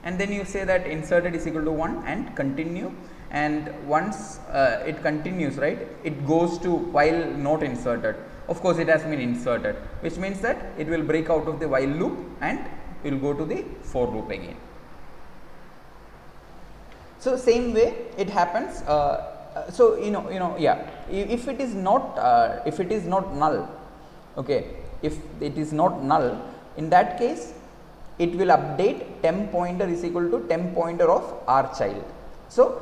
Speaker 1: and then you say that inserted is equal to 1 and continue, and once it continues, right, it goes to while not inserted. Of course, it has been inserted, which means that it will break out of the while loop and will go to the for loop again. So same way it happens. So yeah, if it is not null, okay, if it is not null, in that case it will update temp pointer is equal to temp pointer of our child. So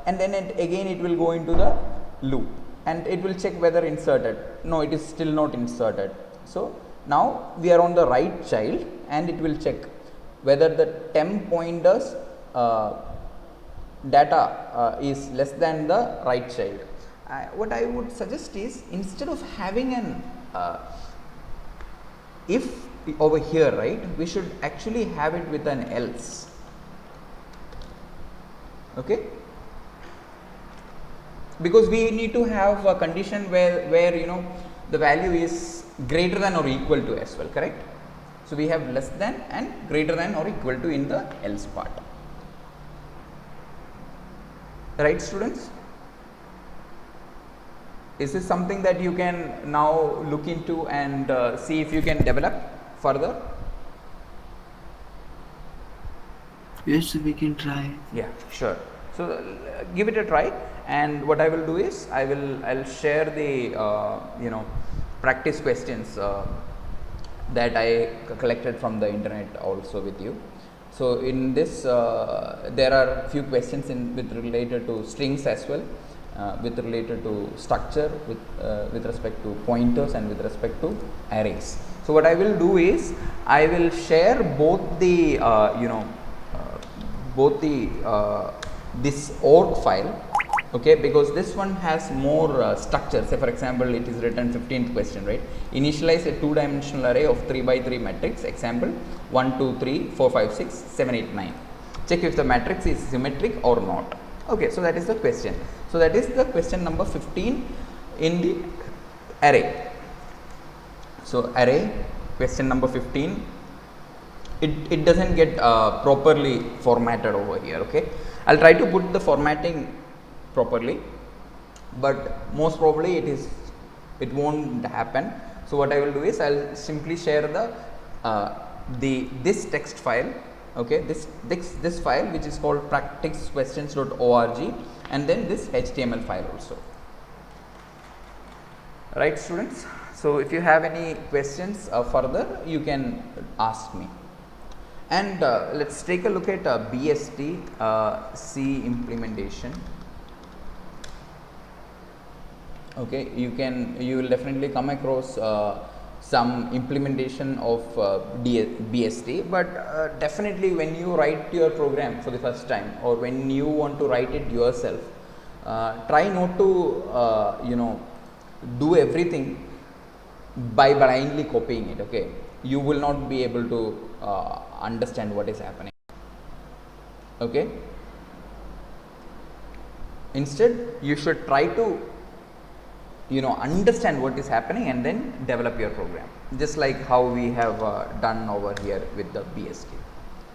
Speaker 1: and then again it will go into the loop and it will check whether inserted. No, it is still not inserted. So now we are on the right child and it will check whether the temp pointers data is less than the right child. What I would suggest is, instead of having an if over here, right, we should actually have it with an else. Okay, because we need to have a condition where the value is greater than or equal to as well, correct? So we have less than and greater than or equal to in the else part. Right, students? Is this something that you can now look into and see if you can develop further?
Speaker 2: Yes, we can try.
Speaker 1: Yeah, sure. So give it a try, and what I will do is I'll share the practice questions that I collected from the internet also with you. So in this there are few questions with related to strings as well, with related to structure, with respect to pointers and with respect to arrays. So what I will do is I will share both the this org file, okay, because this one has more structure. Say for example, it is written 15th question, right? Initialize a two-dimensional array of 3 by 3 matrix. Example 1 2 3 4 5 6 7 8 9. Check if the matrix is symmetric or not. Okay, so that is the question. So that is the question number 15 in the array. So array question number 15. it doesn't get properly formatted over here. Okay, I'll try to put the formatting properly, but most probably it won't happen. So what I will do is I'll simply share this text file, okay, this file which is called practicequestions.org, and then this HTML file also. Right, students? So if you have any questions further, you can ask me. And let's take a look at BST C implementation. Okay, you will definitely come across some implementation of BST, but definitely when you write your program for the first time, or when you want to write it yourself, try not to do everything by blindly copying it. Okay, you will not be able to understand what is happening. Okay, instead you should try to understand what is happening and then develop your program, just like how we have done over here with the BST.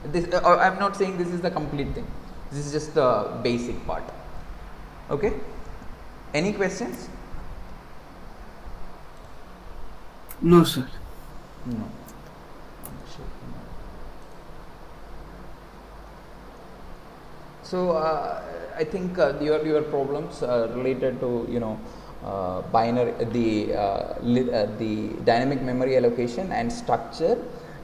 Speaker 1: This I'm not saying this is the complete thing, this is just the basic part. Okay, any questions?
Speaker 2: No, sir.
Speaker 1: No. So I think your problems related to binary, the dynamic memory allocation and structure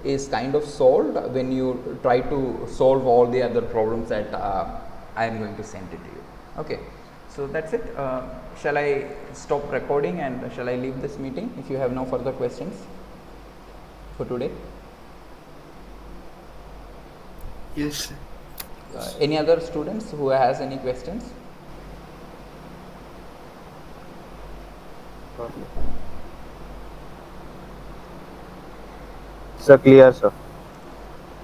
Speaker 1: is kind of solved when you try to solve all the other problems that I am going to send it to you. Okay, so that's it. Shall I stop recording and shall I leave this meeting if you have no further questions for today?
Speaker 2: Yes, sir.
Speaker 1: Any other students who has any questions?
Speaker 4: Sir, clear, sir.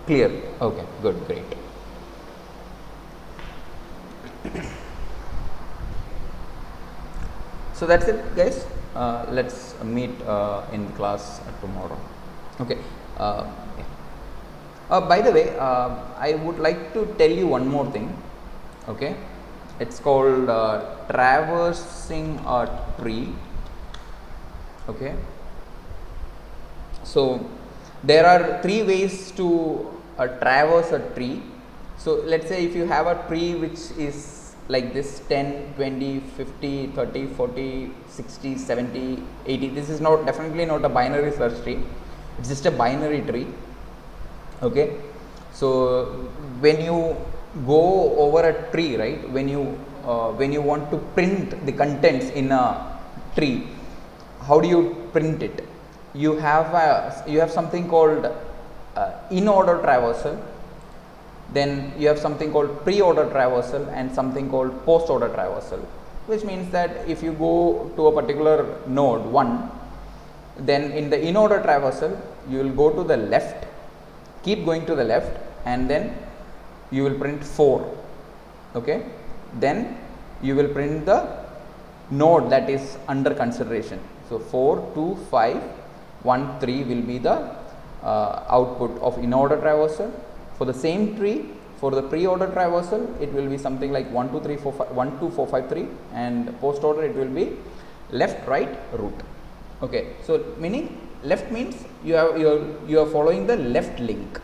Speaker 1: Clear. Okay, good, great. So that's it, guys. Let's meet in class tomorrow. Okay. By the way, I would like to tell you one more thing. Okay, it's called traversing a tree. Okay, so there are 3 ways to traverse a tree. So let's say if you have a tree which is like this 10, 20, 50, 30, 40, 60, 70, 80, this is not definitely not a binary search tree, it's just a binary tree. Okay, so when you go over a tree, right, when you want to print the contents in a tree, how do you print it? You have something called in order traversal, then you have something called pre-order traversal and something called post-order traversal, which means that if you go to a particular node 1, then in the in order traversal you will go to the left, keep going to the left, and then you will print 4. Okay, then you will print the node that is under consideration. So 4, 2, 5, 1, 3 will be the output of in order traversal. For the same tree, for the pre-order traversal, it will be something like 1, 2, 3, 4, 5, 1, 2, 4, 5, 3, and post-order it will be left, right, root. Okay, so meaning left means you are following the left link.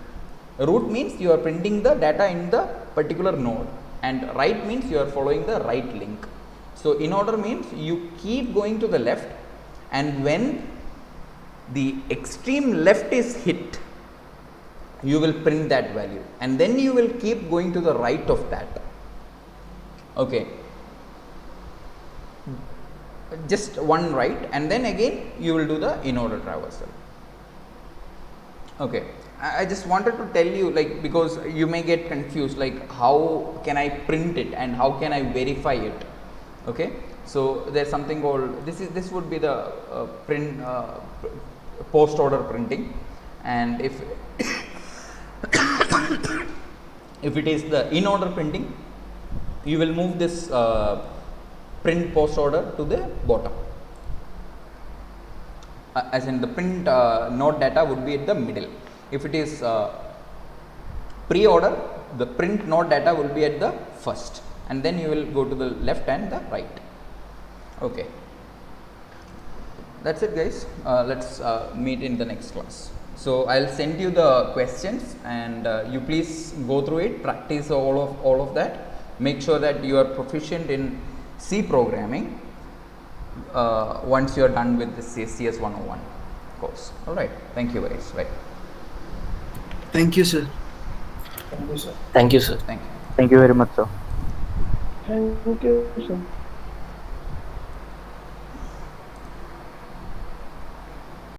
Speaker 1: Root means you are printing the data in the particular node, and right means you are following the right link. So in order means you keep going to the left, and when the extreme left is hit, you will print that value, and then you will keep going to the right of that. Okay, just one right, and then again you will do the in order traversal. Okay, I just wanted to tell you, like, because you may get confused, like how can I print it and how can I verify it. Okay, so there's something called this would be the print post order printing, and if if it is the in order printing, you will move this print post order to the bottom, as in the print node data would be at the middle. If it is Pre-order, the print node data will be at the first, and then you will go to the left and the right. Okay, that's it guys. Let's meet in the next class. So I'll send you the questions, and you please go through it, practice all of that. Make sure that you are proficient in C programming once you are done with the CS101 course. All right, thank you guys. Bye.
Speaker 2: Thank you, sir.
Speaker 3: Thank you, sir.
Speaker 1: Thank you.
Speaker 4: Thank you very much, sir.
Speaker 5: Thank you, sir.